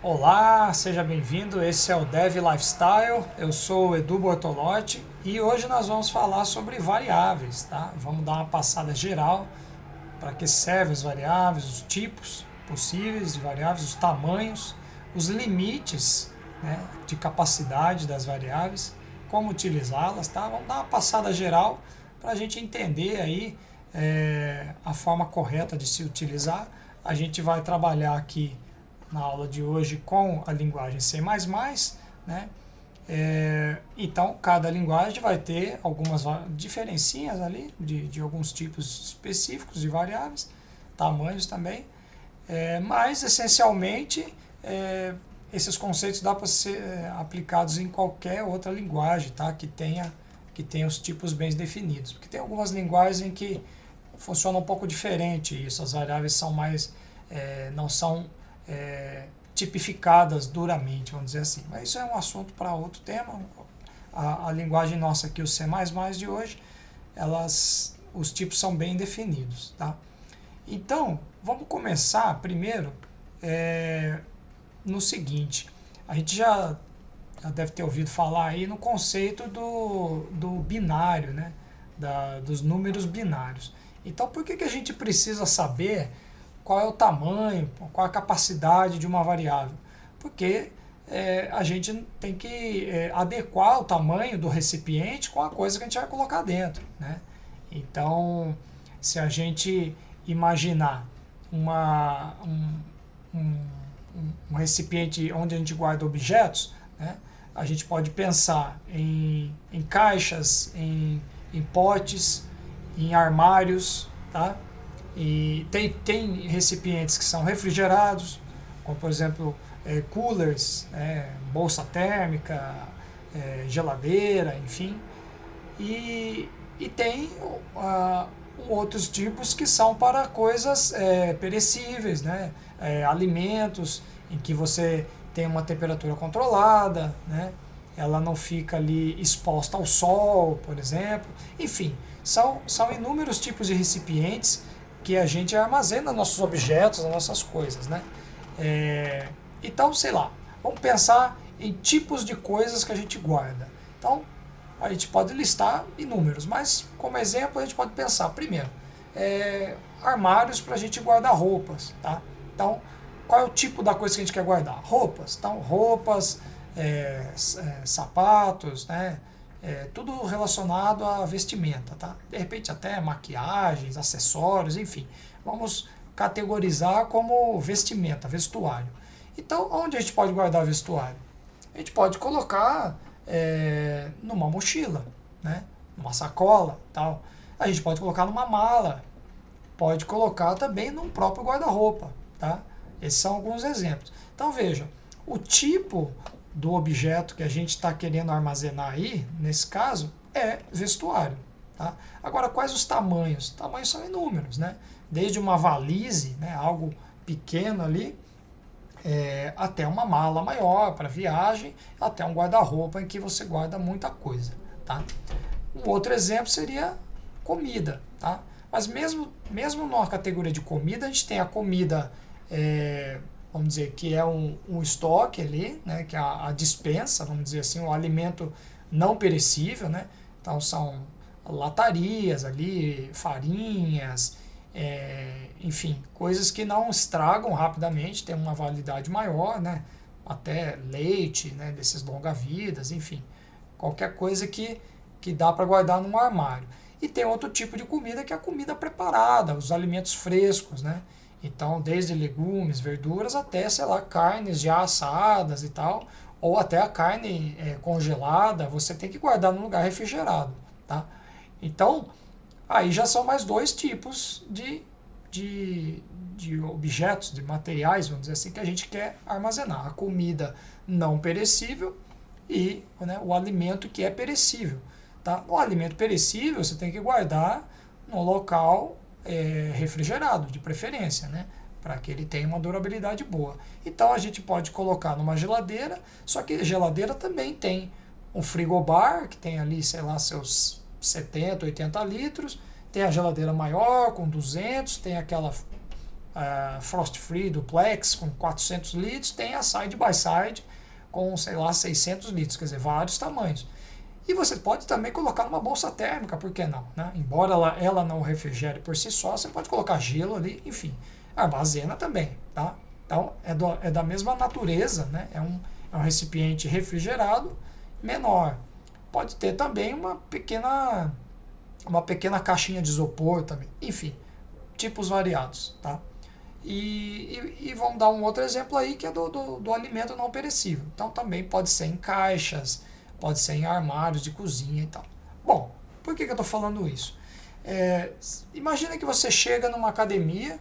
Olá, seja bem-vindo. Esse é o Dev Lifestyle. Eu sou o Edu Bortolotti e hoje nós vamos falar sobre variáveis, tá? Vamos dar uma passada geral para que servem as variáveis, os tipos possíveis de variáveis, os tamanhos, os limites, né, de capacidade das variáveis, como utilizá-las, tá? Vamos dar uma passada geral para a gente entender aí a forma correta de se utilizar. A gente vai trabalhar aqui na aula de hoje com a linguagem C++, né? Então, cada linguagem vai ter algumas diferencinhas ali de alguns tipos específicos de variáveis, tamanhos também, mas essencialmente esses conceitos dá para ser aplicados em qualquer outra linguagem, tá? Que tenha os tipos bem definidos, porque tem algumas linguagens em que funciona um pouco diferente isso, as variáveis são mais, não são tipificadas duramente, vamos dizer assim. Mas isso é um assunto para outro tema. A linguagem nossa aqui, o C++ de hoje, os tipos são bem definidos. Tá? Então, vamos começar primeiro no seguinte. A gente já deve ter ouvido falar aí no conceito do binário, né? Dos números binários. Então, por que a gente precisa saber qual é o tamanho, qual a capacidade de uma variável? Porque a gente tem que adequar o tamanho do recipiente com a coisa que a gente vai colocar dentro, né? Então, se a gente imaginar um recipiente onde a gente guarda objetos, né, a gente pode pensar em caixas, em potes, em armários, tá? E tem recipientes que são refrigerados, como por exemplo coolers, bolsa térmica, geladeira, enfim. E tem outros tipos que são para coisas perecíveis, né? Alimentos em que você tem uma temperatura controlada, né? Ela não fica ali exposta ao sol, por exemplo. Enfim, são inúmeros tipos de recipientes que a gente armazena nossos objetos, as nossas coisas, né? Então, sei lá, vamos pensar em tipos de coisas que a gente guarda. Então, a gente pode listar inúmeros, mas como exemplo a gente pode pensar, primeiro, armários para a gente guardar roupas, tá? Então, qual é o tipo da coisa que a gente quer guardar? Roupas. Então, roupas, sapatos, né? Tudo relacionado à vestimenta, tá? De repente até maquiagens, acessórios, enfim. Vamos categorizar como vestimenta, vestuário. Então, onde a gente pode guardar vestuário? A gente pode colocar numa mochila, né? Numa sacola, tal. A gente pode colocar numa mala, pode colocar também num próprio guarda-roupa, tá? Esses são alguns exemplos. Então veja, o tipo do objeto que a gente está querendo armazenar aí, nesse caso, é vestuário. Tá? Agora, quais os tamanhos? Tamanhos são inúmeros, né? Desde uma valise, né, algo pequeno ali, até uma mala maior para viagem, até um guarda-roupa em que você guarda muita coisa. Tá? Um outro exemplo seria comida. Tá? Mas mesmo numa categoria de comida, a gente tem a comida, vamos dizer, que é um estoque ali, né, que é a dispensa, vamos dizer assim, o alimento não perecível, né? Então são latarias ali, farinhas, enfim, coisas que não estragam rapidamente, tem uma validade maior, né? Até leite, né, desses longa-vidas, enfim, qualquer coisa que dá para guardar num armário. E tem outro tipo de comida que é a comida preparada, os alimentos frescos, né? Então, desde legumes, verduras, até, sei lá, carnes já assadas e tal, ou até a carne congelada, você tem que guardar num lugar refrigerado, tá? Então, aí já são mais dois tipos de objetos, de materiais, vamos dizer assim, que a gente quer armazenar. A comida não perecível e, né, o alimento que é perecível. Tá? O alimento perecível você tem que guardar num local refrigerado, de preferência, né? Para que ele tenha uma durabilidade boa. Então a gente pode colocar numa geladeira, só que a geladeira também tem um frigobar, que tem ali, sei lá, seus 70, 80 litros, tem a geladeira maior, com 200, tem aquela frost free duplex com 400 litros, tem a side by side com, sei lá, 600 litros, quer dizer, vários tamanhos. E você pode também colocar numa bolsa térmica, por que não? Né? Embora ela não refrigere por si só, você pode colocar gelo ali, enfim, armazena também, tá? Então, é da mesma natureza, né? É um recipiente refrigerado menor. Pode ter também uma pequena caixinha de isopor também, enfim, tipos variados, tá? E vamos dar um outro exemplo aí, que é do alimento não perecível. Então também pode ser em caixas, pode ser em armários de cozinha e tal. Bom, por que eu estou falando isso? Imagina que você chega numa academia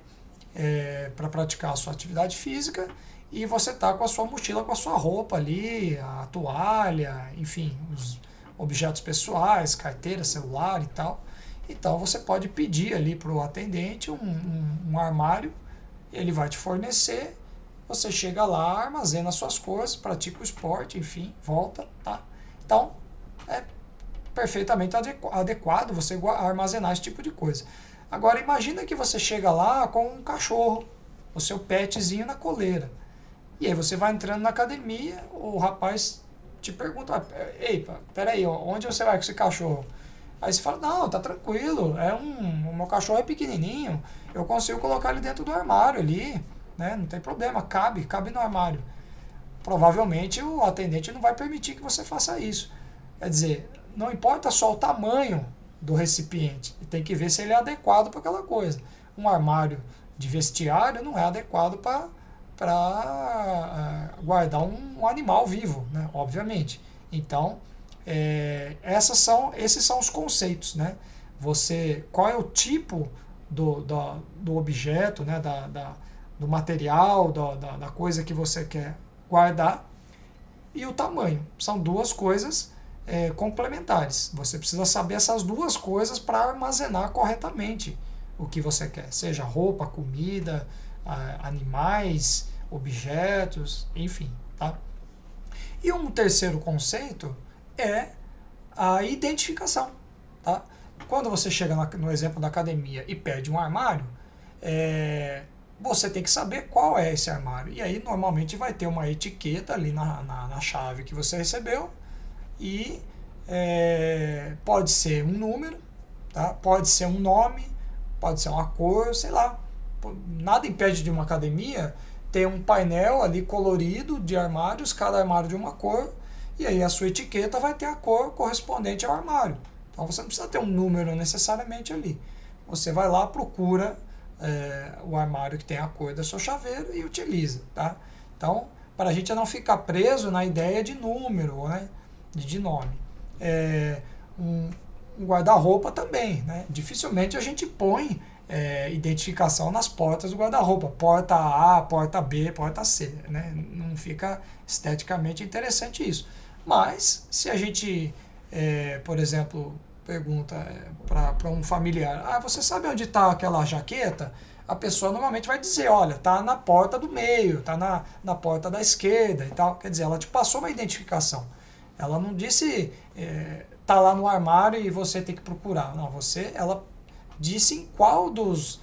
para praticar a sua atividade física e você está com a sua mochila, com a sua roupa ali, a toalha, enfim, os objetos pessoais, carteira, celular e tal. Então você pode pedir ali para o atendente um armário, ele vai te fornecer, você chega lá, armazena suas coisas, pratica o esporte, enfim, volta, tá? Então, é perfeitamente adequado você armazenar esse tipo de coisa. Agora, imagina que você chega lá com um cachorro, o seu petzinho na coleira. E aí você vai entrando na academia, o rapaz te pergunta, ei, peraí, onde você vai com esse cachorro? Aí você fala, não, tá tranquilo, o meu cachorro é pequenininho, eu consigo colocar ele dentro do armário ali, né? Não tem problema, cabe no armário. Provavelmente o atendente não vai permitir que você faça isso. Quer dizer, não importa só o tamanho do recipiente, tem que ver se ele é adequado para aquela coisa. Um armário de vestiário não é adequado para guardar um animal vivo, né? Obviamente. Então, esses são os conceitos, né? Qual é o tipo do objeto, né? Do material, da coisa que você quer guardar, e o tamanho. São duas coisas complementares. Você precisa saber essas duas coisas para armazenar corretamente o que você quer, seja roupa, comida, animais, objetos, enfim, tá? E um terceiro conceito é a identificação, tá? Quando você chega no exemplo da academia e pede um armário, você tem que saber qual é esse armário. E aí normalmente vai ter uma etiqueta ali na chave que você recebeu e pode ser um número, tá? Pode ser um nome, pode ser uma cor, sei lá. Nada impede de uma academia ter um painel ali colorido de armários, cada armário de uma cor, e aí a sua etiqueta vai ter a cor correspondente ao armário. Então você não precisa ter um número necessariamente ali. Você vai lá, procura o armário que tem a cor do seu chaveiro e utiliza, tá? Então, para a gente não ficar preso na ideia de número, né? De nome. Um guarda-roupa também, né? Dificilmente a gente põe identificação nas portas do guarda-roupa, porta A, porta B, porta C, né? Não fica esteticamente interessante isso. Mas se a gente, por exemplo, pergunta para um familiar, você sabe onde está aquela jaqueta? A pessoa normalmente vai dizer, olha, está na porta do meio, está na porta da esquerda e tal. Quer dizer, ela te passou uma identificação. Ela não disse, está lá no armário e você tem que procurar. Não, ela disse em qual dos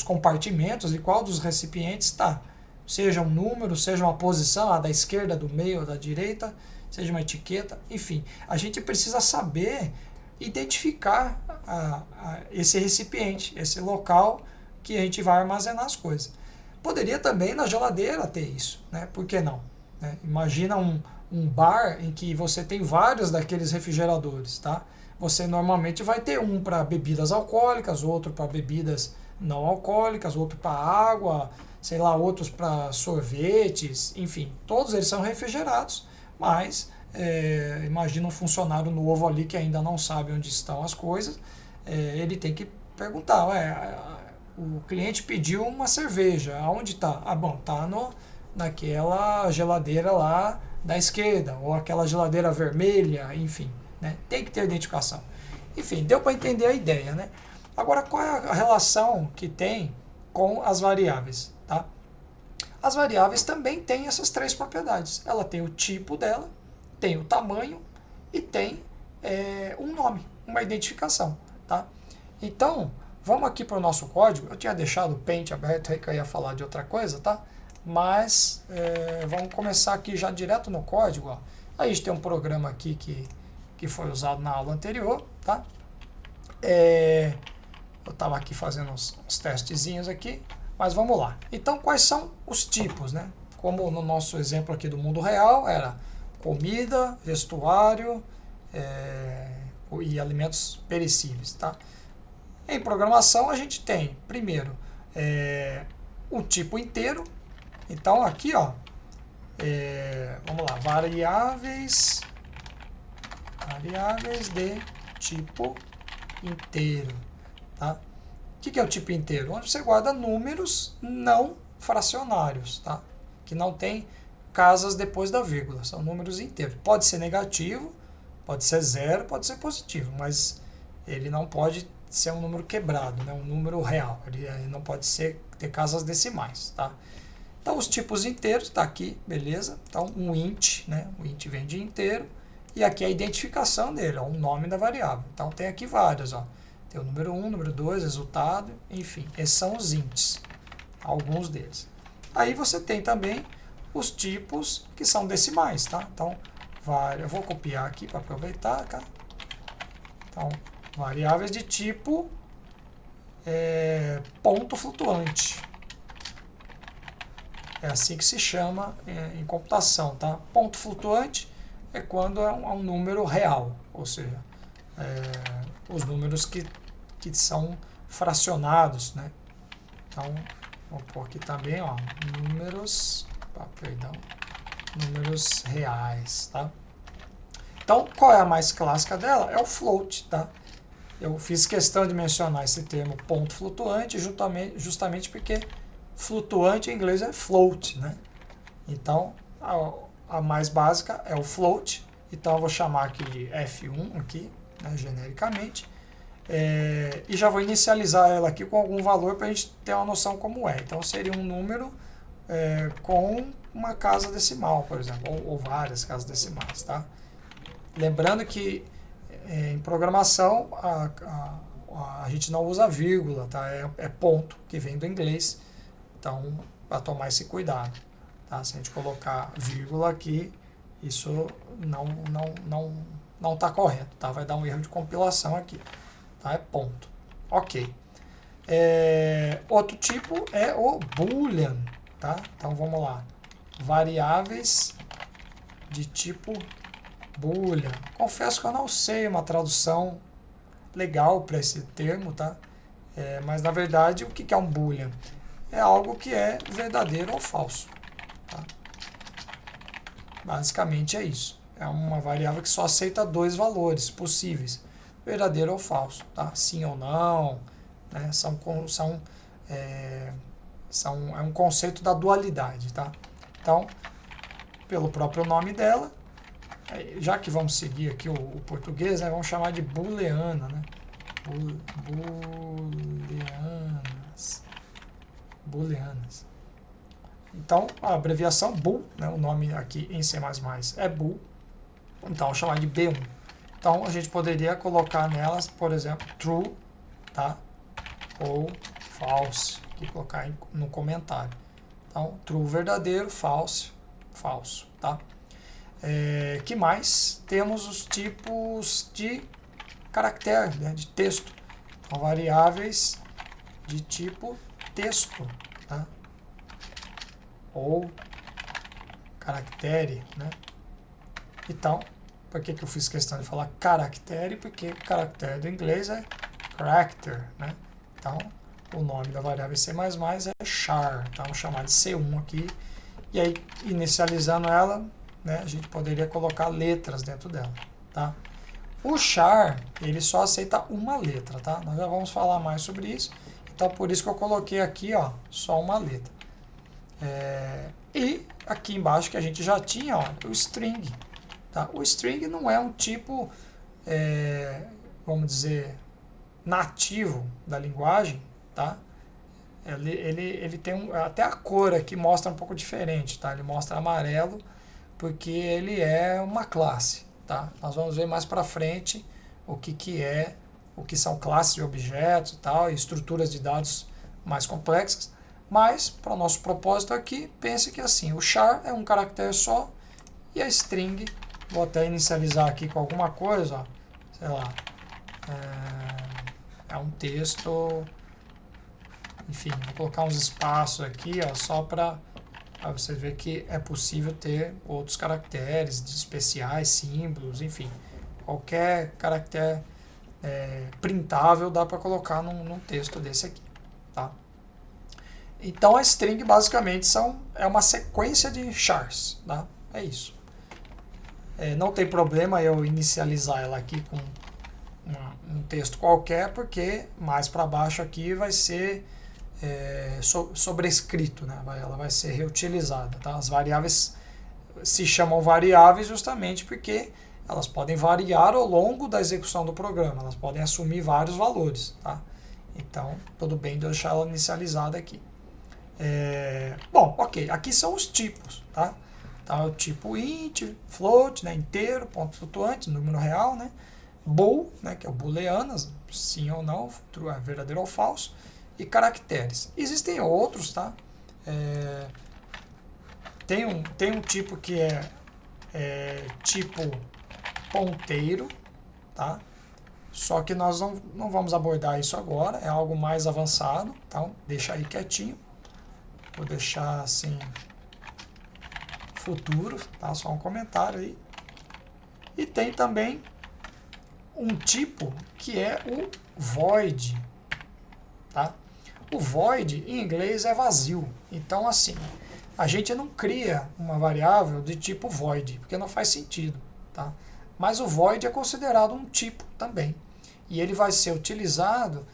compartimentos e qual dos recipientes está. Seja um número, seja uma posição, da esquerda, do meio ou da direita, seja uma etiqueta, enfim. A gente precisa saber identificar esse recipiente, esse local que a gente vai armazenar as coisas. Poderia também na geladeira ter isso, né? Por que não? Né? Imagina um bar em que você tem vários daqueles refrigeradores, tá? Você normalmente vai ter um para bebidas alcoólicas, outro para bebidas não alcoólicas, outro para água, sei lá, outros para sorvetes, enfim, todos eles são refrigerados, mas imagina um funcionário novo ali que ainda não sabe onde estão as coisas, ele tem que perguntar, o cliente pediu uma cerveja, aonde está? Bom, está naquela geladeira lá da esquerda, ou aquela geladeira vermelha, enfim, né? Tem que ter identificação. Enfim, deu para entender a ideia, né? Agora, qual é a relação que tem com as variáveis, tá? As variáveis também têm essas três propriedades. Ela tem o tipo dela, tem o tamanho e tem um nome, uma identificação, tá? Então, Vamos aqui para o nosso código. Eu tinha deixado o Paint aberto aí que eu ia falar de outra coisa, tá? Mas vamos começar aqui já direto no código. Ó. Aí a gente tem um programa aqui que foi usado na aula anterior, tá? Eu estava aqui fazendo uns testezinhos aqui, mas vamos lá. Então, quais são os tipos, né? Como no nosso exemplo aqui do mundo real, era comida, vestuário e alimentos perecíveis, tá? Em programação, a gente tem, primeiro, um tipo inteiro. Então, aqui, ó, vamos lá, variáveis de tipo inteiro, tá? O que é o tipo inteiro? Onde você guarda números não fracionários, tá? Que não tem casas depois da vírgula, são números inteiros. Pode ser negativo, pode ser zero, pode ser positivo, mas ele não pode ser um número quebrado, né? Um número real, ele não pode ter casas decimais, tá? Então, os tipos inteiros, tá aqui, beleza? Então, um int, né? O int vem de inteiro, e aqui é a identificação dele, ó, o nome da variável. Então, tem aqui vários, ó. Tem o número 1, número 2, resultado, enfim, esses são os ints, alguns deles. Aí você tem também os tipos que são decimais, tá? Então, eu vou copiar aqui para aproveitar, tá? Então, variáveis de tipo ponto flutuante. É assim que se chama em computação, tá? Ponto flutuante é quando é um número real, ou seja, os números que são fracionados, né? Então, vou pôr aqui também, ó, números reais, tá? Então, qual é a mais clássica dela? É o float, tá? Eu fiz questão de mencionar esse termo ponto flutuante justamente porque flutuante em inglês é float, né? Então, a mais básica é o float. Então, eu vou chamar aqui de F1, aqui, né, genericamente. E já vou inicializar ela aqui com algum valor para a gente ter uma noção como é. Então, seria um número com uma casa decimal, por exemplo, ou várias casas decimais, tá? Lembrando que em programação a gente não usa vírgula, tá? É ponto, que vem do inglês. Então, para tomar esse cuidado, tá? Se a gente colocar vírgula aqui, isso não está correto, tá? Vai dar um erro de compilação aqui, tá? É ponto. Ok. Outro tipo é o boolean, tá? Então, vamos lá. Variáveis de tipo boolean. Confesso que eu não sei uma tradução legal para esse termo, tá? Mas, na verdade, o que é um boolean? É algo que é verdadeiro ou falso. Tá? Basicamente é isso. É uma variável que só aceita dois valores possíveis, verdadeiro ou falso. Tá? Sim ou não. Né? É um conceito da dualidade. Tá? Então, pelo próprio nome dela, já que vamos seguir aqui o português, né, vamos chamar de booleana. Né? Booleanas. Então, a abreviação bool, né, o nome aqui em C++ é bool, então vou chamar de B1. Então, a gente poderia colocar nelas, por exemplo, true, tá? Ou false, que colocar no comentário. Então, true verdadeiro, false, falso, tá? Que mais? Temos os tipos de caractere, né, de texto. Então, variáveis de tipo texto, tá? Ou caractere, né? Então, por que eu fiz questão de falar caractere? Porque caractere do inglês é character, né? Então, o nome da variável C++ é char, então vamos chamar de C1 aqui. E aí, inicializando ela, né, a gente poderia colocar letras dentro dela, tá? O char, ele só aceita uma letra, tá? Nós já vamos falar mais sobre isso. Então, por isso que eu coloquei aqui, ó, só uma letra. E aqui embaixo que a gente já tinha, ó, o string. Tá? O string não é um tipo, vamos dizer, nativo da linguagem. Tá? Ele tem até a cor aqui mostra um pouco diferente. Tá? Ele mostra amarelo porque ele é uma classe. Tá? Nós vamos ver mais para frente o que é o que são classes de objetos e tal, e estruturas de dados mais complexas. Mas, para o nosso propósito aqui, pense que assim, o char é um caractere só, e a string, vou até inicializar aqui com alguma coisa, ó, sei lá, é um texto, enfim, vou colocar uns espaços aqui, ó, só para você ver que é possível ter outros caracteres especiais, símbolos, enfim, qualquer caractere printável dá para colocar num texto desse aqui, tá? Então a string basicamente é uma sequência de chars, tá? É isso. Não tem problema eu inicializar ela aqui com um texto qualquer, porque mais para baixo aqui vai ser sobrescrito, né? Ela vai ser reutilizada, tá? As variáveis se chamam variáveis justamente porque elas podem variar ao longo da execução do programa, elas podem assumir vários valores, tá? Então, tudo bem de eu deixar ela inicializada aqui. Bom, ok, aqui são os tipos, tá? Então, é o tipo int, float, né, inteiro, ponto flutuante, número real, né? Bool, né, que é o booleano, sim ou não, verdadeiro ou falso, e caracteres. Existem outros, tá? Tem um tipo que é tipo ponteiro, tá? Só que nós não vamos abordar isso agora, é algo mais avançado, então deixa aí quietinho. Vou deixar assim, futuro, tá? Só um comentário aí. E tem também um tipo que é o void, tá? O void em inglês é vazio, então assim, a gente não cria uma variável de tipo void, porque não faz sentido, tá? Mas o void é considerado um tipo também, e ele vai ser utilizado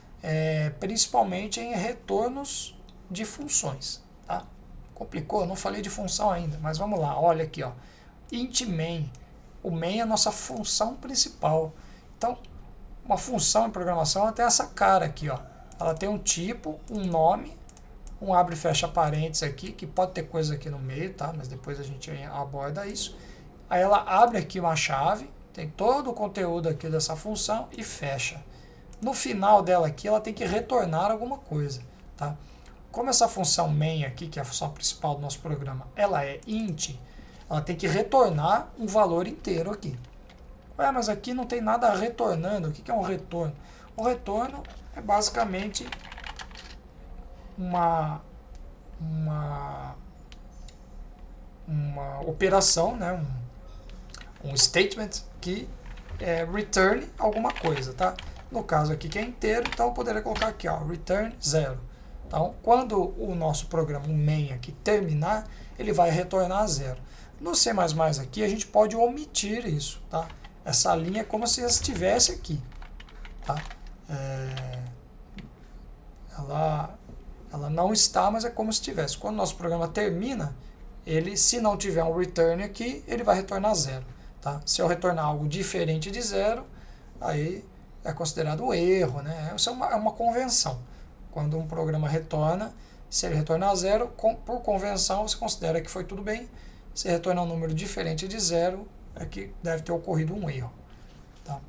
principalmente em retornos de funções, tá? Complicou, não falei de função ainda, mas vamos lá, olha aqui, ó, int main, o main é a nossa função principal. Então, uma função em programação ela tem essa cara aqui, ó. Ela tem um tipo, um nome, um abre e fecha parênteses aqui, que pode ter coisa aqui no meio, tá? Mas depois a gente aborda isso. Aí ela abre aqui uma chave, tem todo o conteúdo aqui dessa função e fecha. No final dela aqui, ela tem que retornar alguma coisa, tá? Como essa função main aqui, que é a função principal do nosso programa, ela é int, ela tem que retornar um valor inteiro aqui. Ué, mas aqui não tem nada retornando. O que é um retorno? O retorno é basicamente uma operação, né? um statement que return alguma coisa, tá? No caso aqui que é inteiro, então eu poderia colocar aqui, ó, return 0. Então, quando o nosso programa, o main aqui, terminar, ele vai retornar 0. No C++ aqui, a gente pode omitir isso, tá? Essa linha é como se estivesse aqui, tá? Ela não está, mas é como se estivesse. Quando o nosso programa termina, ele, se não tiver um return aqui, ele vai retornar 0. Tá? Se eu retornar algo diferente de 0, aí é considerado um erro, né? Isso é uma convenção. Quando um programa retorna, se ele retornar 0, por convenção, você considera que foi tudo bem. Se retornar um número diferente de 0, é que deve ter ocorrido um erro. Tá?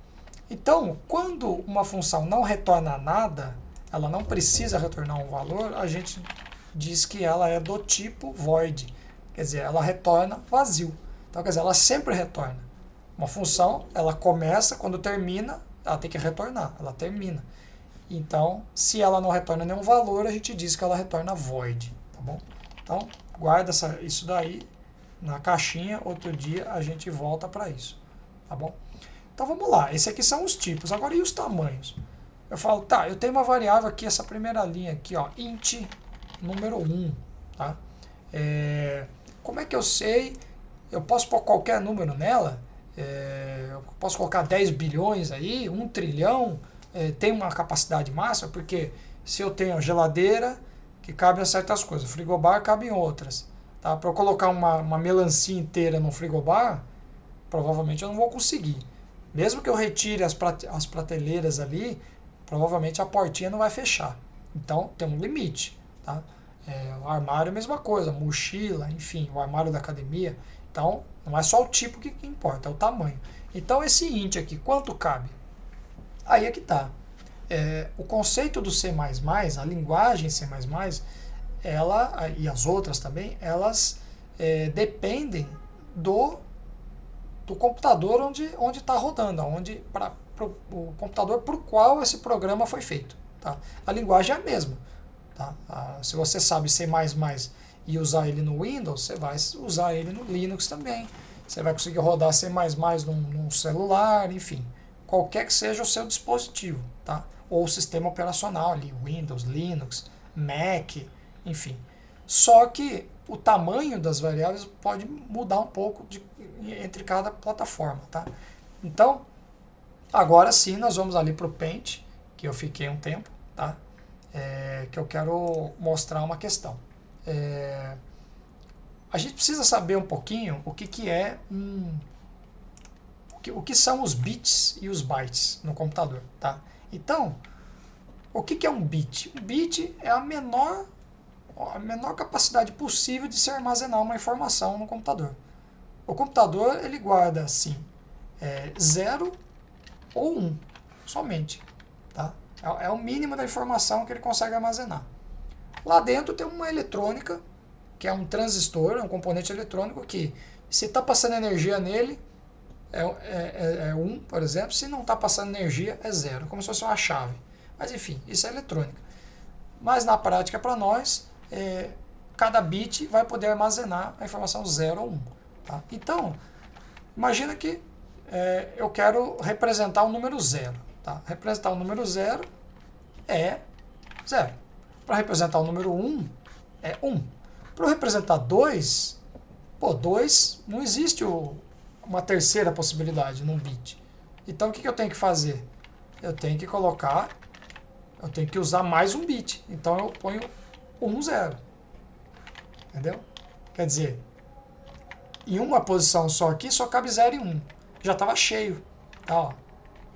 Então, quando uma função não retorna nada, ela não precisa retornar um valor, a gente diz que ela é do tipo void. Quer dizer, ela retorna vazio. Então, quer dizer, ela sempre retorna. Uma função, ela começa, quando termina, ela tem que retornar, ela termina. Então, se ela não retorna nenhum valor, a gente diz que ela retorna void, tá bom? Então, guarda isso daí na caixinha, outro dia a gente volta para isso, tá bom? Então, vamos lá, esses aqui são os tipos. Agora, e os tamanhos? Eu falo, tá, eu tenho uma variável aqui, essa primeira linha aqui, ó, int número 1, tá? Como é que eu sei? Eu posso pôr qualquer número nela? Eu posso colocar 10 bilhões aí, 1 trilhão, tem uma capacidade máxima, porque se eu tenho geladeira, que cabe a certas coisas, frigobar cabe em outras. Tá? Para eu colocar uma melancia inteira no frigobar, provavelmente eu não vou conseguir. Mesmo que eu retire as prateleiras ali, provavelmente a portinha não vai fechar. Então tem um limite. Tá? O armário é a mesma coisa, mochila, enfim, o armário da academia. Então não é só o tipo que importa, é o tamanho. Então esse int aqui, quanto cabe? Aí é que tá. o conceito do C++, a linguagem C++, ela, e as outras também, elas dependem do computador onde está rodando, o computador para o qual esse programa foi feito. Tá? A linguagem é a mesma. Tá? Se você sabe C++ e usar ele no Windows, você vai usar ele no Linux também. Você vai conseguir rodar C++ num celular, enfim, qualquer que seja o seu dispositivo, tá? Ou o sistema operacional ali, Windows, Linux, Mac, enfim. Só que o tamanho das variáveis pode mudar um pouco entre cada plataforma, tá? Então, agora sim, nós vamos ali para o Paint, que eu fiquei um tempo, tá? Que eu quero mostrar uma questão. A gente precisa saber um pouquinho o que são os bits e os bytes no computador, tá? Então, o que é um bit? Um bit é a menor capacidade possível de se armazenar uma informação no computador. O computador, ele guarda, assim, 0 ou 1, somente, tá? É o mínimo da informação que ele consegue armazenar. Lá dentro tem uma eletrônica, que é um transistor, é um componente eletrônico que, se está passando energia nele, é 1, por exemplo. Se não está passando energia, é 0, como se fosse uma chave. Mas enfim, isso é eletrônica. Mas na prática, para nós, cada bit vai poder armazenar a informação 0 ou 1. Tá? Então, imagina que eu quero representar o número 0. Tá? Representar o número 0 é 0. Para representar o número 1 é 1. Para representar 2, 2 não existe uma terceira possibilidade num bit. Então o que eu tenho que fazer? Eu tenho que usar mais um bit. Então eu ponho 1, 0. Entendeu? Quer dizer, em uma posição só aqui, só cabe 0 e 1. Já estava cheio. Tá, ó.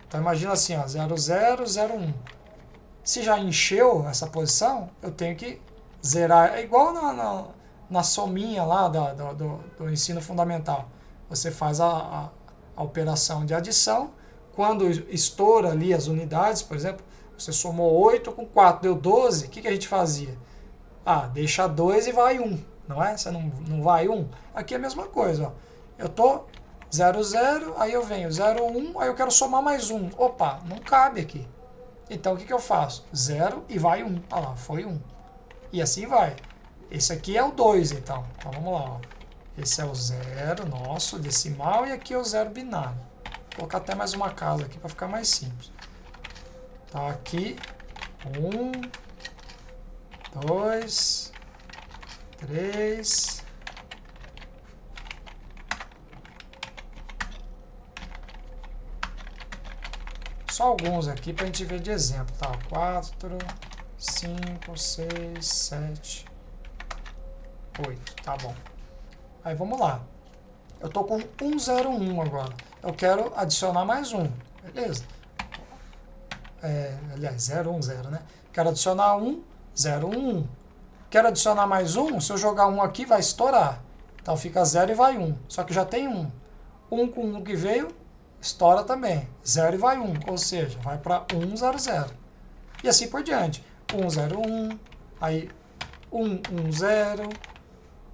Então imagina assim, ó, 0, 0, 0, 1. Se já encheu essa posição, eu tenho que zerar. É igual na sominha lá do ensino fundamental. Você faz a operação de adição. Quando estoura ali as unidades, por exemplo, você somou 8 com 4, deu 12, o que a gente fazia? Deixa 2 e vai 1, não é? Você não vai 1? Aqui é a mesma coisa. Ó. Eu estou 0, 0, aí eu venho 0, 1, aí eu quero somar mais 1. Opa, não cabe aqui. Então o que eu faço? 0 e vai 1. Olha lá, foi 1. E assim vai. Esse aqui é o 2, então. Então vamos lá. Ó. Esse é o 0 nosso, decimal, e aqui é o 0 binário. Vou colocar até mais uma casa aqui para ficar mais simples. Então aqui, 1, 2, 3... Só alguns aqui para a gente ver de exemplo, tá? 4, 5, 6, 7, 8, tá bom. Aí vamos lá. Eu tô com 1, 0, 1 agora. Eu quero adicionar mais um, beleza? Aliás, 0, 1, 0, né? Quero adicionar 1, 0, 1, 1. Quero adicionar mais um, se eu jogar 1 aqui vai estourar. Então fica 0 e vai 1. Só que já tem 1. 1 com 1 que veio, estoura também. 0 e vai 1, ou seja, vai para 1, 0, 0. E assim por diante. 1, 0, 1, aí 1, 1, 0,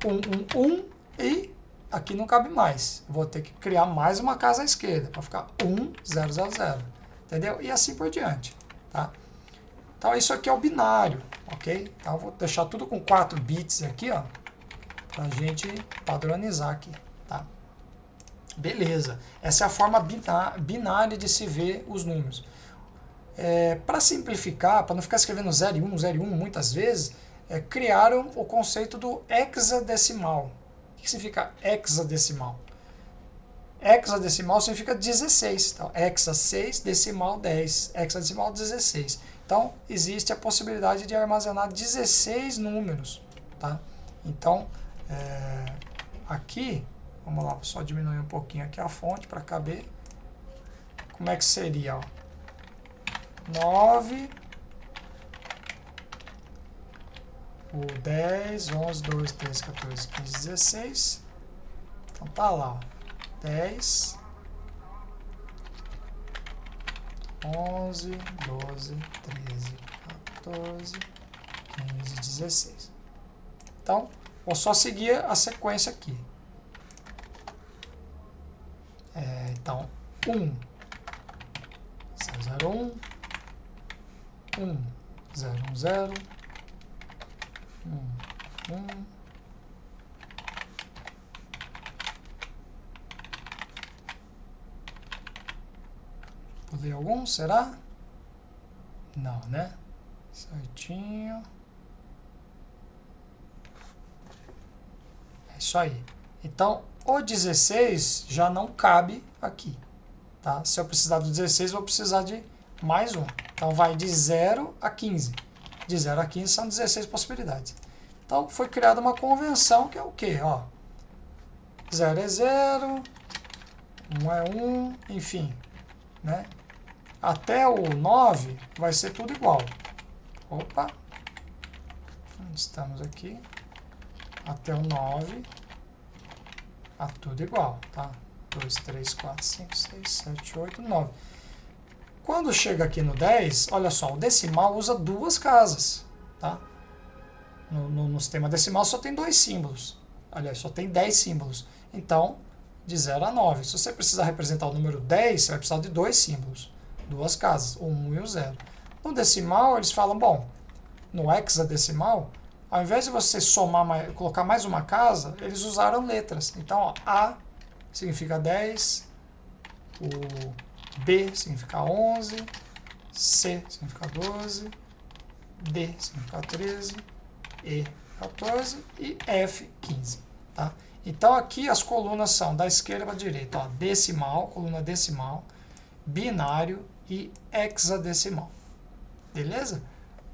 1, 1, 1 e aqui não cabe mais. Vou ter que criar mais uma casa à esquerda para ficar 1, 0, 0, 0. Entendeu? E assim por diante. Tá? Então isso aqui é o binário, ok? Então eu vou deixar tudo com 4 bits aqui, ó, para a gente padronizar aqui. Tá? Beleza, essa é a forma binária de se ver os números. Para simplificar, para não ficar escrevendo 0 e 1, 0 e 1 muitas vezes, criaram o conceito do hexadecimal. O que significa hexadecimal? Hexadecimal significa 16. Então, hexa 6, decimal 10. Hexadecimal 16. Então, existe a possibilidade de armazenar 16 números. Tá? Então, aqui... Vamos lá, vou só diminuir um pouquinho aqui a fonte para caber. Como é que seria? Ó? 9, o 10, 11, 12, 13, 14, 15, 16. Então tá lá, ó. 10, 11, 12, 13, 14, 15, 16. Então, vou só seguir a sequência aqui. Então, 1, 001, 1, 010, 1, 1, pulei algum? Será? Não, né? Certinho. É isso aí. Então, o 16 já não cabe aqui. Tá? Se eu precisar do 16, vou precisar de mais um. Então, vai de 0 a 15. De 0 a 15 são 16 possibilidades. Então, foi criada uma convenção que é o quê? Ó, 0 é 0, 1 é 1, enfim. Né? Até o 9 vai ser tudo igual. Opa! Estamos aqui. Até o 9. Tudo igual, tá? 2, 3, 4, 5, 6, 7, 8, 9. Quando chega aqui no 10, olha só, o decimal usa duas casas, tá? No sistema decimal só tem 2 símbolos. Aliás, só tem 10 símbolos. Então, de 0 a 9. Se você precisar representar o número 10, você vai precisar de 2 símbolos. Duas casas, o 1 e o 0. No decimal, eles falam, bom, no hexadecimal, ao invés de você somar, colocar mais uma casa, eles usaram letras. Então, ó, A significa 10, o B significa 11, C significa 12, D significa 13, E 14 e F 15. Tá? Então, aqui as colunas são da esquerda para a direita. Ó, decimal, coluna decimal, binário e hexadecimal. Beleza?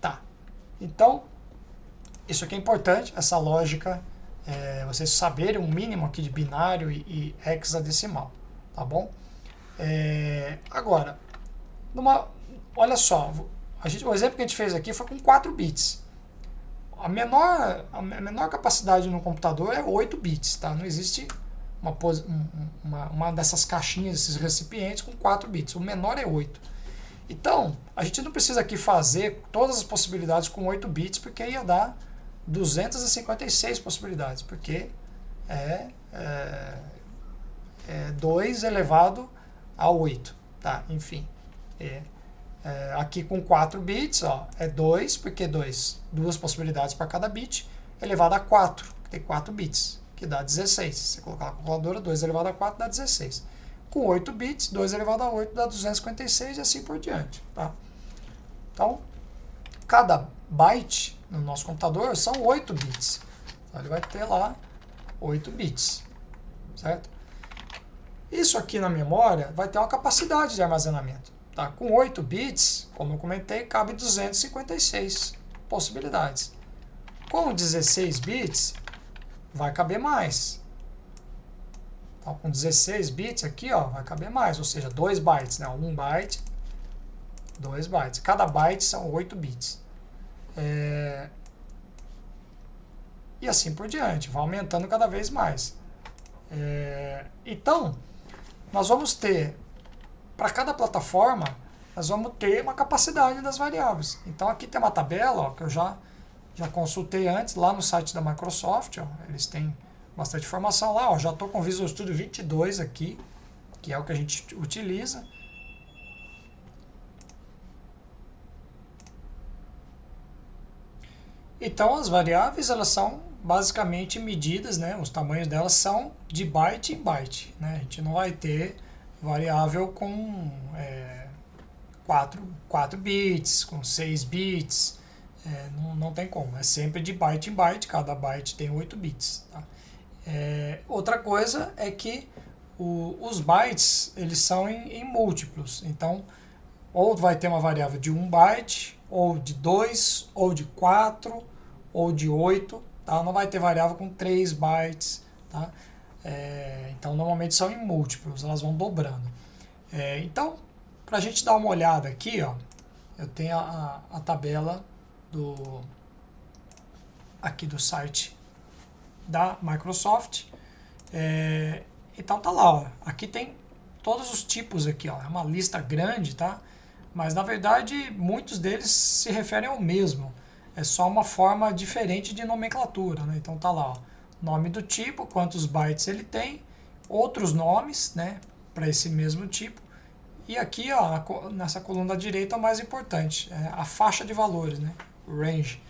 Tá. Então, isso aqui é importante, essa lógica, vocês saberem um mínimo aqui de binário e hexadecimal, tá bom? Agora, olha só, o exemplo que a gente fez aqui foi com 4 bits. A menor capacidade no computador é 8 bits, tá? Não existe uma dessas caixinhas, esses recipientes com 4 bits. O menor é 8. Então, a gente não precisa aqui fazer todas as possibilidades com 8 bits, porque ia dar 256 possibilidades, porque é 2 elevado a 8, tá? Enfim, aqui com 4 bits, ó, é 2, porque duas possibilidades para cada bit, elevado a 4, que tem 4 bits, que dá 16. Se você colocar na calculadora, 2 elevado a 4 dá 16. Com 8 bits, 2 elevado a 8 dá 256 e assim por diante, tá? Então, cada byte no nosso computador são 8 bits. Então, ele vai ter lá 8 bits, certo? Isso aqui na memória vai ter uma capacidade de armazenamento. Tá? Com 8 bits, como eu comentei, cabe 256 possibilidades. Com 16 bits, vai caber mais. Então, com 16 bits aqui, ó, vai caber mais, ou seja, 2 bytes, né? 1 byte, 2 bytes. Cada byte são 8 bits. E assim por diante, vai aumentando cada vez mais. Então, nós vamos ter, para cada plataforma, nós vamos ter uma capacidade das variáveis. Então, aqui tem uma tabela, ó, que eu já consultei antes, lá no site da Microsoft, ó, eles têm bastante informação lá, ó, já estou com o Visual Studio 22 aqui, que é o que a gente utiliza. Então, as variáveis, elas são basicamente medidas, né, os tamanhos delas são de byte em byte. Né, a gente não vai ter variável com 4 bits, com 6 bits, não tem como, é sempre de byte em byte, cada byte tem 8 bits. Tá? Outra coisa é que os bytes, eles são em múltiplos, então ou vai ter uma variável de 1 byte, ou de 2, ou de 4, ou de 8, tá? Não vai ter variável com 3 bytes, tá? Então normalmente são em múltiplos, elas vão dobrando. Então, para a gente dar uma olhada aqui, ó, eu tenho a tabela aqui do site da Microsoft. Então tá lá, ó, aqui tem todos os tipos aqui, ó, é uma lista grande, tá? mas na verdade muitos deles se referem ao mesmo. É só uma forma diferente de nomenclatura, né? Então tá lá, ó, nome do tipo, quantos bytes ele tem, outros nomes, né, para esse mesmo tipo. E aqui, ó, nessa coluna da direita, é o mais importante, é a faixa de valores, né, range,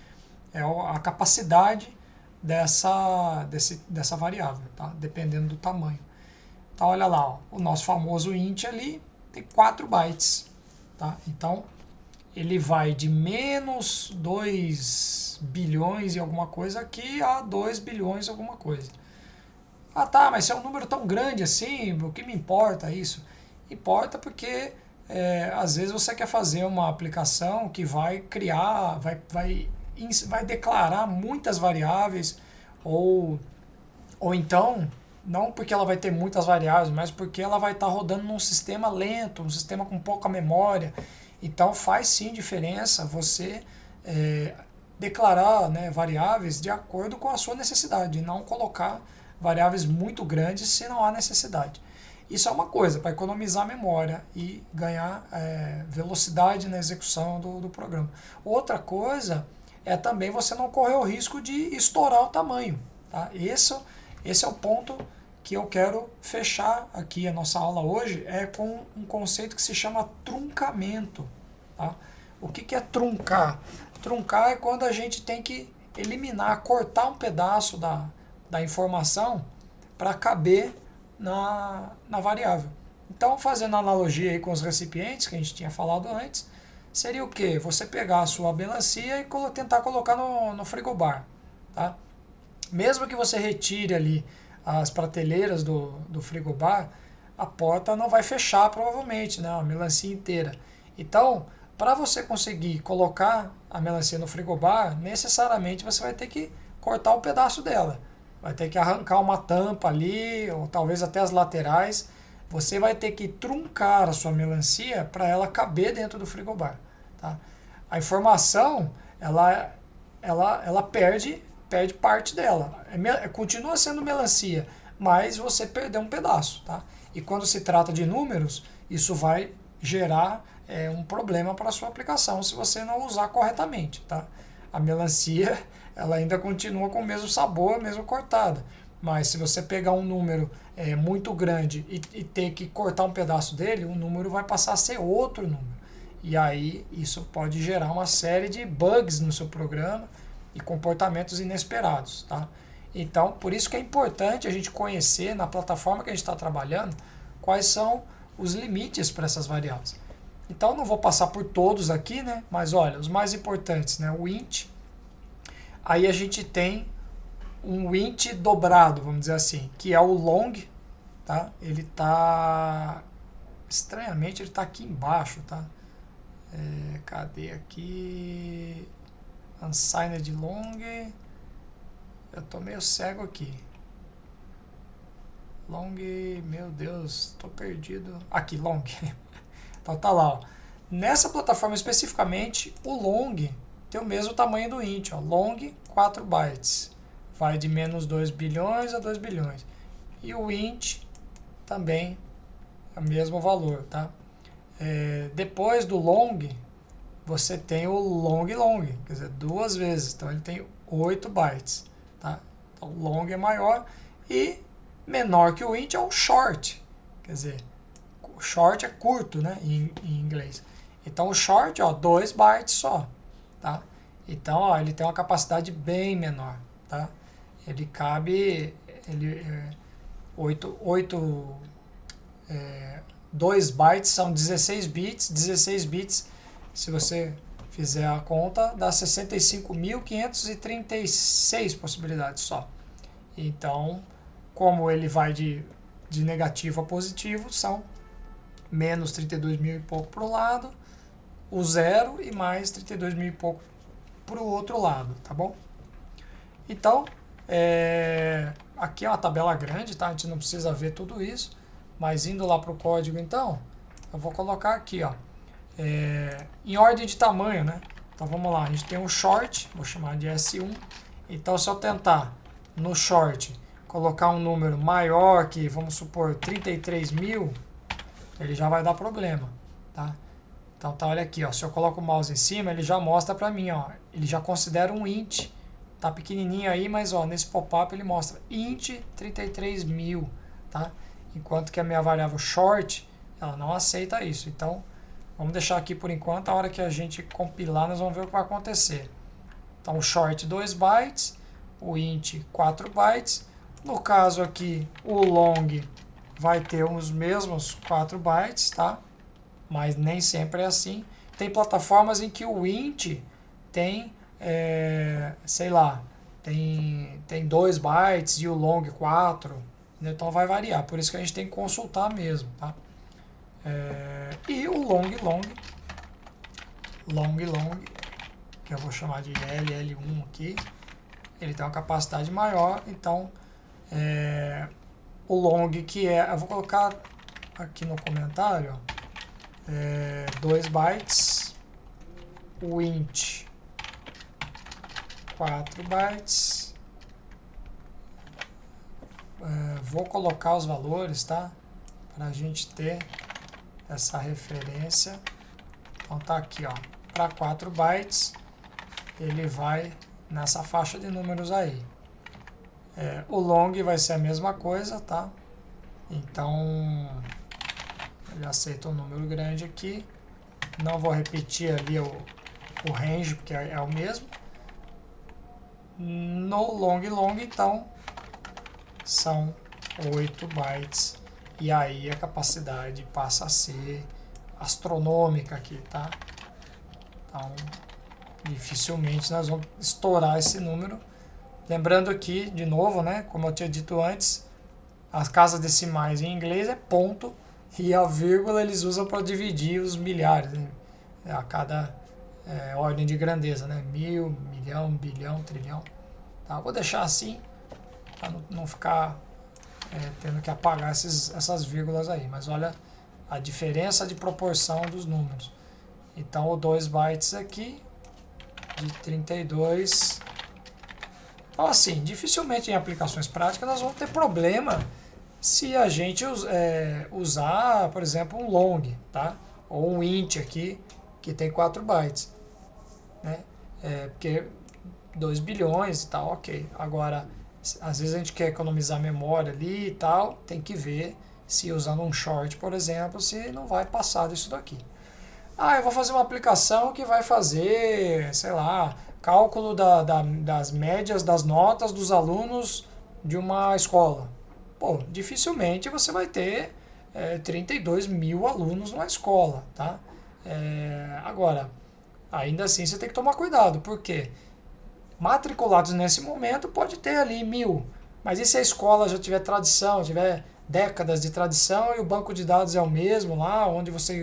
é a capacidade dessa variável, tá? Dependendo do tamanho. Então olha lá, ó, o nosso famoso int ali tem 4 bytes, tá? Então ele vai de menos 2 bilhões e alguma coisa aqui a 2 bilhões e alguma coisa. Ah tá, mas se é um número tão grande assim, o que me importa isso? Importa porque às vezes você quer fazer uma aplicação que vai criar, vai declarar muitas variáveis, ou então, não porque ela vai ter muitas variáveis, mas porque ela vai estar rodando num sistema lento, um sistema com pouca memória. Então faz sim diferença você declarar, né, variáveis de acordo com a sua necessidade, e não colocar variáveis muito grandes se não há necessidade. Isso é uma coisa, para economizar memória e ganhar velocidade na execução do programa. Outra coisa é também você não correr o risco de estourar o tamanho. Tá? Esse é o ponto que eu quero fechar aqui a nossa aula hoje, é com um conceito que se chama truncamento. Tá? O que é truncar? Truncar é quando a gente tem que eliminar, cortar um pedaço da informação para caber na variável. Então, fazendo analogia aí com os recipientes que a gente tinha falado antes, seria o que? Você pegar a sua melancia e tentar colocar no frigobar. Tá? Mesmo que você retire ali as prateleiras do frigobar, a porta não vai fechar provavelmente, né? A melancia inteira. Então, para você conseguir colocar a melancia no frigobar, necessariamente você vai ter que cortar um pedaço dela. Vai ter que arrancar uma tampa ali, ou talvez até as laterais. Você vai ter que truncar a sua melancia para ela caber dentro do frigobar. Tá? A informação, ela perde parte dela. Continua sendo melancia, mas você perdeu um pedaço. Tá? E quando se trata de números, isso vai gerar um problema para a sua aplicação se você não usar corretamente. Tá? A melancia ela ainda continua com o mesmo sabor, mesmo cortada. Mas se você pegar um número muito grande e ter que cortar um pedaço dele, o número vai passar a ser outro número. E aí isso pode gerar uma série de bugs no seu programa e comportamentos inesperados. Tá? Então, por isso que é importante a gente conhecer na plataforma que a gente está trabalhando quais são os limites para essas variáveis. Então, não vou passar por todos aqui, né? Mas olha, os mais importantes, né? O int. Aí a gente tem um int dobrado, vamos dizer assim, que é o long, tá? Ele tá, estranhamente, ele tá aqui embaixo, tá? Cadê aqui? Unsigned long. Eu tô meio cego aqui. Long, meu Deus, tô perdido. Aqui, long. Então tá lá, ó. Nessa plataforma especificamente, o long tem o mesmo tamanho do int, ó. Long 4 bytes. Vai de menos 2 bilhões a 2 bilhões. E o int também é o mesmo valor, tá? Depois do long, você tem o long, quer dizer, 2 vezes. Então ele tem 8 bytes, tá? Então o long é maior e menor que o int é o short, quer dizer, o short é curto, né, em inglês. Então o short, ó, 2 bytes só, tá? Então, ó, ele tem uma capacidade bem menor, tá? Ele cabe, 2 bytes são 16 bits, 16 bits, se você fizer a conta, dá 65.536 possibilidades só. Então, como ele vai de negativo a positivo, são menos 32 mil e pouco para um lado, o zero e mais 32 mil e pouco para o outro lado, tá bom? Então, aqui é uma tabela grande, tá? A gente não precisa ver tudo isso, mas indo lá para o código, então, eu vou colocar aqui, ó, em ordem de tamanho, né? Então vamos lá, a gente tem um short, vou chamar de S1. Então se eu tentar no short colocar um número maior que, vamos supor, 33 mil, ele já vai dar problema, tá? Então tá, olha aqui, ó, se eu coloco o mouse em cima, ele já mostra para mim, ó, ele já considera um int, tá pequenininho aí, mas ó, nesse pop-up ele mostra int 33.000, tá? Enquanto que a minha variável short, ela não aceita isso. Então, vamos deixar aqui por enquanto, a hora que a gente compilar, nós vamos ver o que vai acontecer. Então, o short 2 bytes, o int 4 bytes, no caso aqui, o long vai ter os mesmos 4 bytes, tá? Mas nem sempre é assim. Tem plataformas em que o int tem, sei lá, tem 2 bytes e o long 4, então vai variar, por isso que a gente tem que consultar mesmo, tá? E o long, que eu vou chamar de LL1 aqui, ele tem uma capacidade maior, então o long que eu vou colocar aqui no comentário, 2 bytes, o int 4 bytes, vou colocar os valores, tá? Para a gente ter essa referência. Então tá aqui, ó, para 4 bytes, ele vai nessa faixa de números aí. O long vai ser a mesma coisa, tá? Então, ele aceita um número grande aqui. Não vou repetir ali o range, porque é o mesmo. No long, então, são 8 bytes. E aí a capacidade passa a ser astronômica aqui, tá? Então, dificilmente nós vamos estourar esse número. Lembrando aqui, de novo, né, como eu tinha dito antes, as casas decimais em inglês é ponto e a vírgula eles usam para dividir os milhares, né, a cada ordem de grandeza, né, 1000, milhão, bilhão, trilhão. Tá, vou deixar assim para não ficar tendo que apagar essas vírgulas aí, mas olha a diferença de proporção dos números. Então o 2 bytes aqui de 32. Então assim, dificilmente em aplicações práticas nós vamos ter problema se a gente usar, por exemplo, um long, tá? Ou um int aqui que tem 4 bytes, né? Porque 2 bilhões e tal, ok. Agora, às vezes a gente quer economizar memória ali e tal, tem que ver se usando um short, por exemplo, se não vai passar disso daqui. Eu vou fazer uma aplicação que vai fazer, sei lá, cálculo das médias das notas dos alunos de uma escola. Pô, dificilmente você vai ter 32.000 alunos numa escola, tá? Agora, ainda assim você tem que tomar cuidado, porque matriculados nesse momento pode ter ali 1.000, mas e se a escola já tiver tradição, tiver décadas de tradição e o banco de dados é o mesmo lá, onde você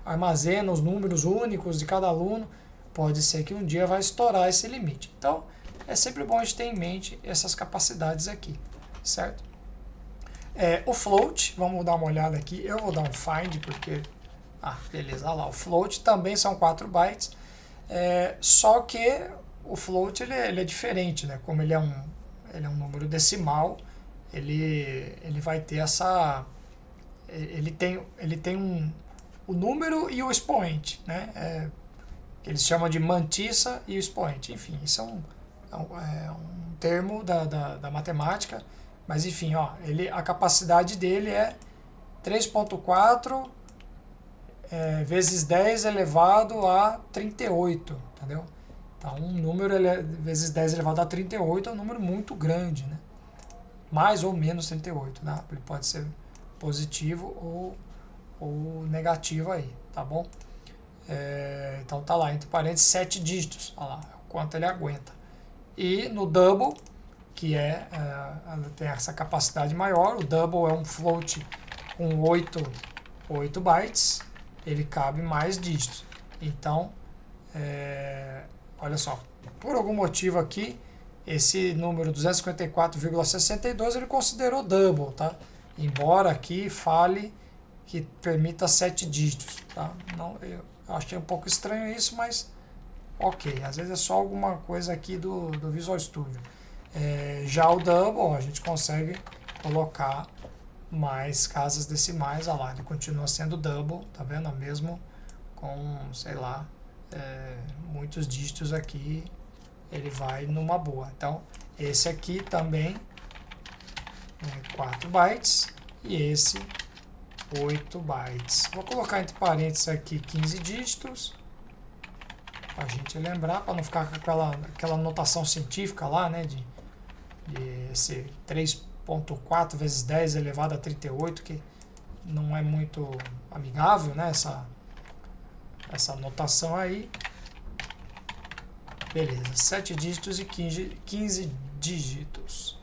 armazena os números únicos de cada aluno, pode ser que um dia vai estourar esse limite. Então, é sempre bom a gente ter em mente essas capacidades aqui, certo? O float, vamos dar uma olhada aqui, eu vou dar um find, porque, beleza, olha lá, o float também são 4 bytes, só que o float ele é diferente, né? Como ele é um número decimal, ele vai ter essa, ele tem o número e o expoente, né? Que eles chamam de mantissa e o expoente. Enfim, isso é um termo da matemática, mas enfim, ó, a capacidade dele é 3.4 vezes 10 elevado a 38, entendeu? Então, um número vezes 10 elevado a 38 é um número muito grande, né? Mais ou menos 38, né? Ele pode ser positivo ou negativo aí, tá bom? Então tá lá, entre parênteses, 7 dígitos, olha lá, quanto ele aguenta. E no double, que tem essa capacidade maior, o double é um float com 8 bytes, ele cabe mais dígitos. Então, olha só, por algum motivo aqui, esse número 254,62 ele considerou double, tá? Embora aqui fale que permita 7 dígitos, tá? Não, eu achei um pouco estranho isso, mas ok, às vezes é só alguma coisa aqui do Visual Studio. Já o double, a gente consegue colocar mais casas decimais, olha lá, ele continua sendo double, tá vendo? O mesmo com, sei lá, muitos dígitos aqui, ele vai numa boa. Então, esse aqui também é 4 bytes e esse 8 bytes. Vou colocar entre parênteses aqui 15 dígitos, para a gente lembrar, para não ficar com aquela notação científica lá, né, de esse 3.4 vezes 10 elevado a 38, que não é muito amigável, né, essa notação aí. Beleza, 7 dígitos e 15 dígitos.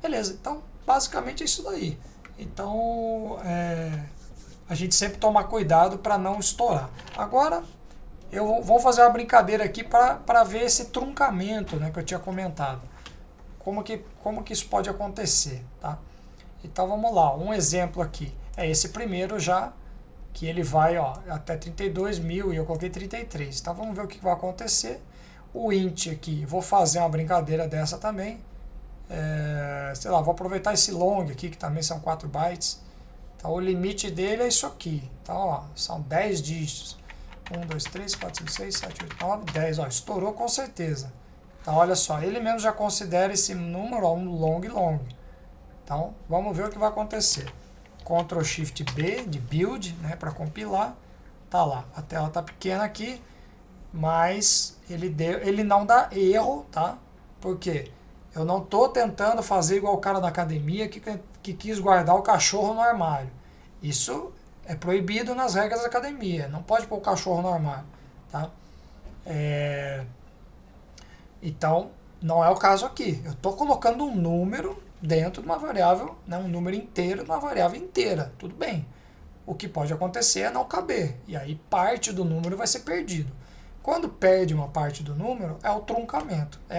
Beleza, então basicamente é isso daí. Então a gente sempre toma cuidado para não estourar. Agora eu vou fazer uma brincadeira aqui para ver esse truncamento, né, que eu tinha comentado. Como que isso pode acontecer, tá? Então vamos lá, um exemplo aqui é esse primeiro já, que ele vai, ó, até 32.000 e eu coloquei 33. Então vamos ver o que vai acontecer. O int aqui, vou fazer uma brincadeira dessa também. Sei lá, vou aproveitar esse long aqui, que também são 4 bytes. Então o limite dele é isso aqui. Então, ó, são 10 dígitos. 1, 2, 3, 4, 5, 6, 7, 8, 9, 10. Ó, estourou com certeza. Então, olha só, ele mesmo já considera esse número ó, um long. Então, vamos ver o que vai acontecer. Ctrl Shift B de build, né, para compilar. Tá lá, a tela tá pequena aqui, mas ele não dá erro, tá? Por quê? Eu não tô tentando fazer igual o cara da academia que quis guardar o cachorro no armário. Isso é proibido nas regras da academia. Não pode pôr o cachorro no armário, tá? Então, não é o caso aqui. Eu estou colocando um número dentro de uma variável, né, um número inteiro numa variável inteira. Tudo bem. O que pode acontecer é não caber. E aí parte do número vai ser perdido. Quando perde uma parte do número, é o truncamento. É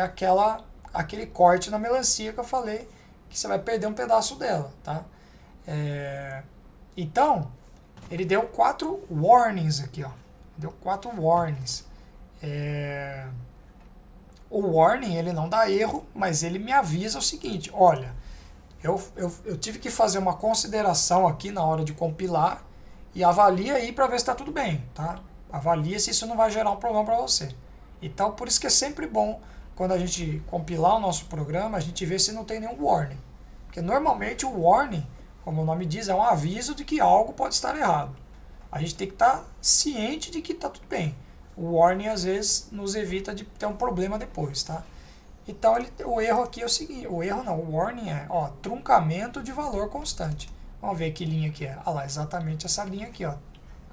aquele corte na melancia que eu falei, que você vai perder um pedaço dela. Tá? Então, ele deu 4 warnings aqui. Ó. Deu 4 warnings. O warning ele não dá erro, mas ele me avisa o seguinte, olha, eu tive que fazer uma consideração aqui na hora de compilar e avalia aí para ver se está tudo bem, tá? Avalia se isso não vai gerar um problema para você. Então, por isso que é sempre bom, quando a gente compilar o nosso programa, a gente vê se não tem nenhum warning. Porque normalmente o warning, como o nome diz, é um aviso de que algo pode estar errado. A gente tem que estar ciente de que está tudo bem. O warning às vezes nos evita de ter um problema depois, tá? Então o erro aqui é o seguinte, o warning é, ó, truncamento de valor constante. Vamos ver que linha que é. Ah lá, exatamente essa linha aqui, ó.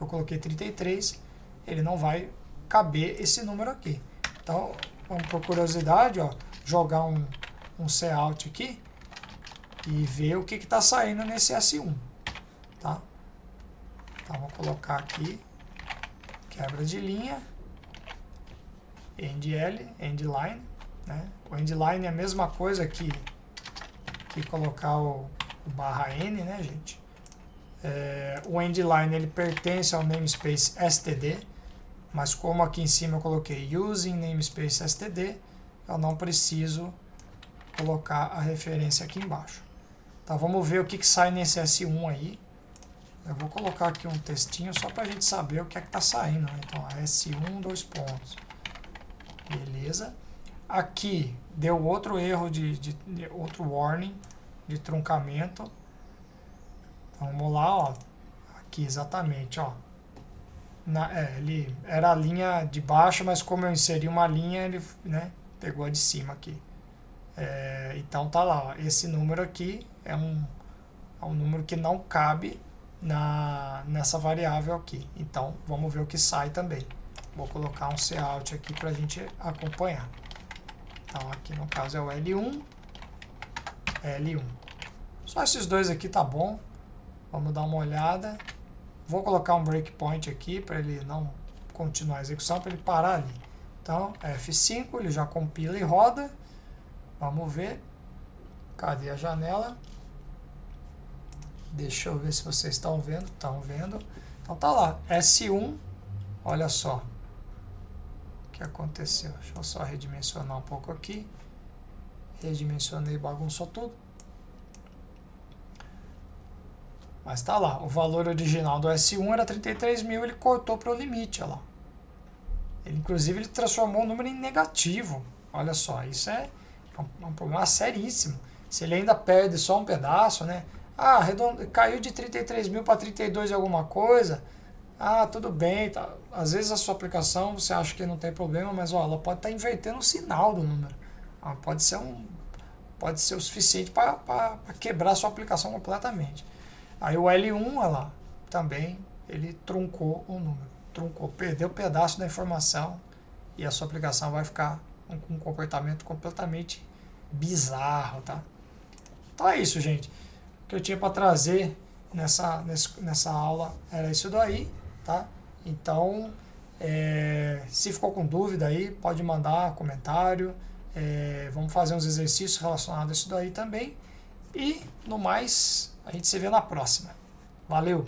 Eu coloquei 33, ele não vai caber esse número aqui. Então, vamos por curiosidade, ó, jogar um cout aqui e ver o que está saindo nesse S1, tá? Então, vou colocar aqui quebra de linha, endline, né? O endline é a mesma coisa que colocar o /n, né, gente? O endline ele pertence ao namespace std, mas como aqui em cima eu coloquei using namespace std, eu não preciso colocar a referência aqui embaixo. Então vamos ver o que sai nesse S1 aí. Eu vou colocar aqui um textinho só para a gente saber o que é que está saindo. Né? Então, S1, 2 pontos. Beleza. Aqui deu outro erro, outro warning de truncamento. Então, vamos lá, ó. Aqui exatamente, ó. Ele era a linha de baixo, mas como eu inseri uma linha, ele, né, pegou a de cima aqui. Então tá lá, ó. Esse número aqui é um número que não cabe nessa variável aqui. Então, vamos ver o que sai também. Vou colocar um cout aqui para a gente acompanhar. Então, aqui no caso é o L1, L1. Só esses dois aqui tá bom. Vamos dar uma olhada. Vou colocar um breakpoint aqui para ele não continuar a execução, para ele parar ali. Então, F5, ele já compila e roda. Vamos ver. Cadê a janela? Deixa eu ver se vocês estão vendo. Estão vendo. Então tá lá. S1. Olha só. O que aconteceu. Deixa eu só redimensionar um pouco aqui. Redimensionei e bagunçou tudo. Mas tá lá, o valor original do S1 era 33 mil, ele cortou para o limite, olha lá. Inclusive ele transformou o número em negativo. Olha só, isso é um problema seríssimo. Se ele ainda perde só um pedaço, né? Ah, caiu de 33 mil para 32 e alguma coisa. Ah, tudo bem. Tá. Às vezes a sua aplicação você acha que não tem problema, mas ó, ela pode estar invertendo o sinal do número. Ah, pode ser o suficiente para quebrar a sua aplicação completamente. Aí o L1, olha lá, também ele truncou o número. Truncou, perdeu um pedaço da informação e a sua aplicação vai ficar com um comportamento completamente bizarro, tá? Então é isso, gente. O que eu tinha para trazer nessa aula era isso daí, tá? Então, se ficou com dúvida aí, pode mandar comentário. Vamos fazer uns exercícios relacionados a isso daí também. E, no mais, a gente se vê na próxima. Valeu!